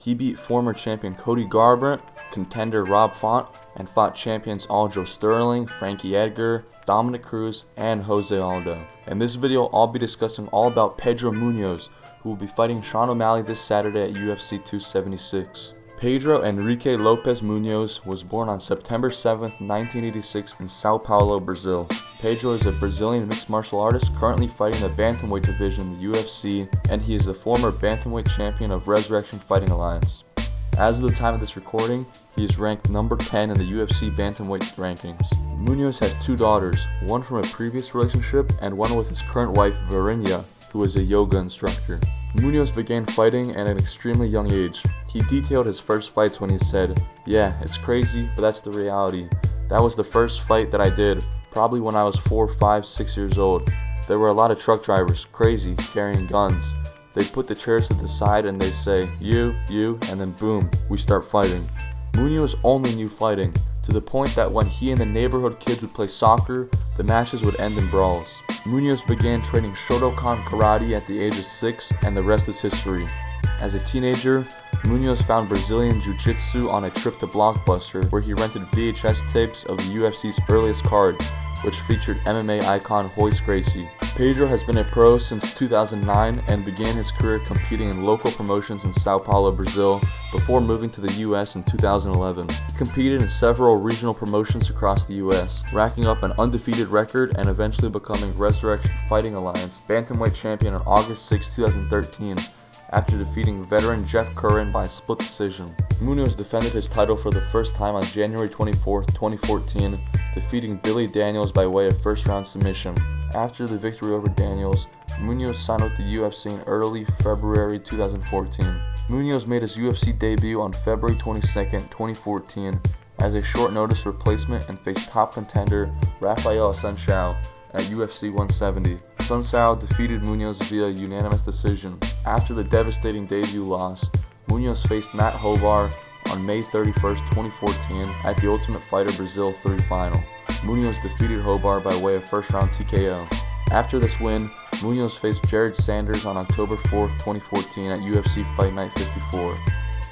He beat former champion Cody Garbrandt, contender Rob Font, and fought champions Aljo Sterling, Frankie Edgar, Dominic Cruz, and Jose Aldo. In this video, I'll be discussing all about Pedro Munhoz, who will be fighting Sean O'Malley this Saturday at UFC 276. Pedro Henrique Lopes Munhoz was born on September 7, 1986 in Sao Paulo, Brazil. Pedro is a Brazilian mixed martial artist currently fighting the bantamweight division in the UFC, and he is the former bantamweight champion of Resurrection Fighting Alliance. As of the time of this recording, he is ranked number 10 in the UFC bantamweight rankings. Munhoz has two daughters, one from a previous relationship and one with his current wife Varinia, who is a yoga instructor. Munhoz began fighting at an extremely young age. He detailed his first fights when he said, "Yeah, it's crazy, but that's the reality. That was the first fight that I did, probably when I was 4, 5, 6 years old. There were a lot of truck drivers, crazy, carrying guns. They put the chairs to the side and they say, you, and then boom, we start fighting." Munhoz only knew fighting, to the point that when he and the neighborhood kids would play soccer, the matches would end in brawls. Munhoz began training Shotokan karate at the age of 6, and the rest is history. As a teenager, Munhoz found Brazilian Jiu-Jitsu on a trip to Blockbuster, where he rented VHS tapes of the UFC's earliest cards, which featured MMA icon Royce Gracie. Pedro has been a pro since 2009 and began his career competing in local promotions in Sao Paulo, Brazil, before moving to the US in 2011. He competed in several regional promotions across the US, racking up an undefeated record and eventually becoming Resurrection Fighting Alliance bantamweight champion on August 6, 2013, after defeating veteran Jeff Curran by split decision. Munhoz defended his title for the first time on January 24, 2014, defeating Billy Daniels by way of first-round submission. After the victory over Daniels, Munhoz signed with the UFC in early February 2014. Munhoz made his UFC debut on February 22, 2014, as a short-notice replacement and faced top contender Rafael Assunção at UFC 170. Assunção defeated Munhoz via unanimous decision. After the devastating debut loss, Munhoz faced Matt Hovar on May 31, 2014 at the Ultimate Fighter Brazil 3 final. Munhoz defeated Hovar by way of first-round TKO. After this win, Munhoz faced Jared Sanders on October 4, 2014 at UFC Fight Night 54.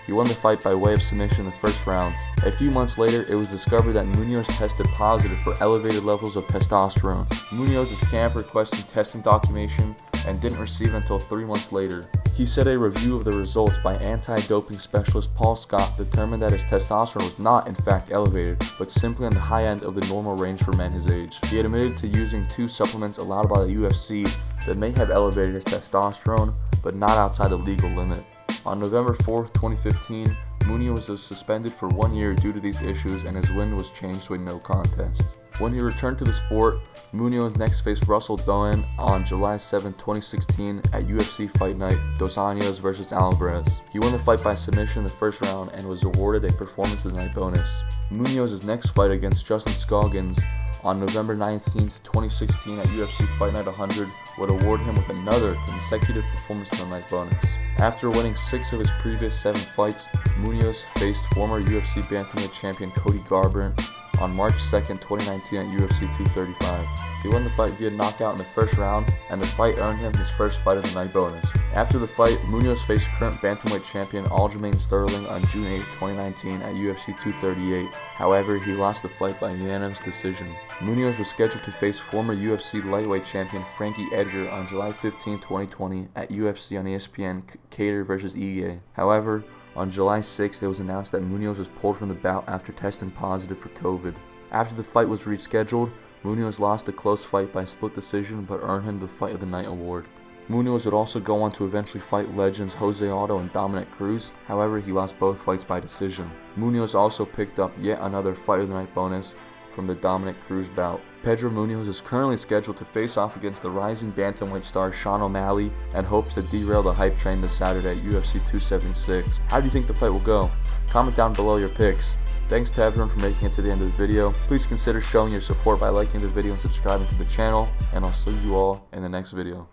He won the fight by way of submission in the first round. A few months later, it was discovered that Munhoz tested positive for elevated levels of testosterone. Munhoz's camp requested testing documentation and didn't receive it until 3 months later. He said a review of the results by anti-doping specialist Paul Scott determined that his testosterone was not in fact elevated, but simply on the high end of the normal range for men his age. He admitted to using 2 supplements allowed by the UFC that may have elevated his testosterone, but not outside the legal limit. On November 4, 2015, Munhoz was suspended for 1 year due to these issues, and his win was changed to a no contest. When he returned to the sport, Munhoz next faced Russell Doan on July 7, 2016 at UFC Fight Night Dos Anjos vs. Alvarez. He won the fight by submission in the first round and was awarded a Performance of the Night bonus. Munhoz's next fight against Justin Scoggins on November 19, 2016 at UFC Fight Night 100 would award him with another consecutive Performance of the Night bonus. After winning 6 of his previous 7 fights, Munhoz faced former UFC bantamweight champion Cody Garbrandt on March 2, 2019 at UFC 235. He won the fight via knockout in the first round, and the fight earned him his first Fight of the Night bonus. After the fight, Munhoz faced current bantamweight champion Aljamain Sterling on June 8, 2019 at UFC 238. However, he lost the fight by unanimous decision. Munhoz was scheduled to face former UFC lightweight champion Frankie Edgar on July 15, 2020 at UFC on ESPN Kattar vs. Ige. However, on July 6th, it was announced that Munhoz was pulled from the bout after testing positive for COVID. After the fight was rescheduled, Munhoz lost a close fight by split decision but earned him the Fight of the Night award. Munhoz would also go on to eventually fight legends Jose Aldo and Dominic Cruz, however he lost both fights by decision. Munhoz also picked up yet another Fight of the Night bonus from the Dominic Cruz bout. Pedro Munhoz is currently scheduled to face off against the rising bantamweight star Sean O'Malley and hopes to derail the hype train this Saturday at UFC 276. How do you think the fight will go? Comment down below your picks. Thanks to everyone for making it to the end of the video. Please consider showing your support by liking the video and subscribing to the channel, and I'll see you all in the next video.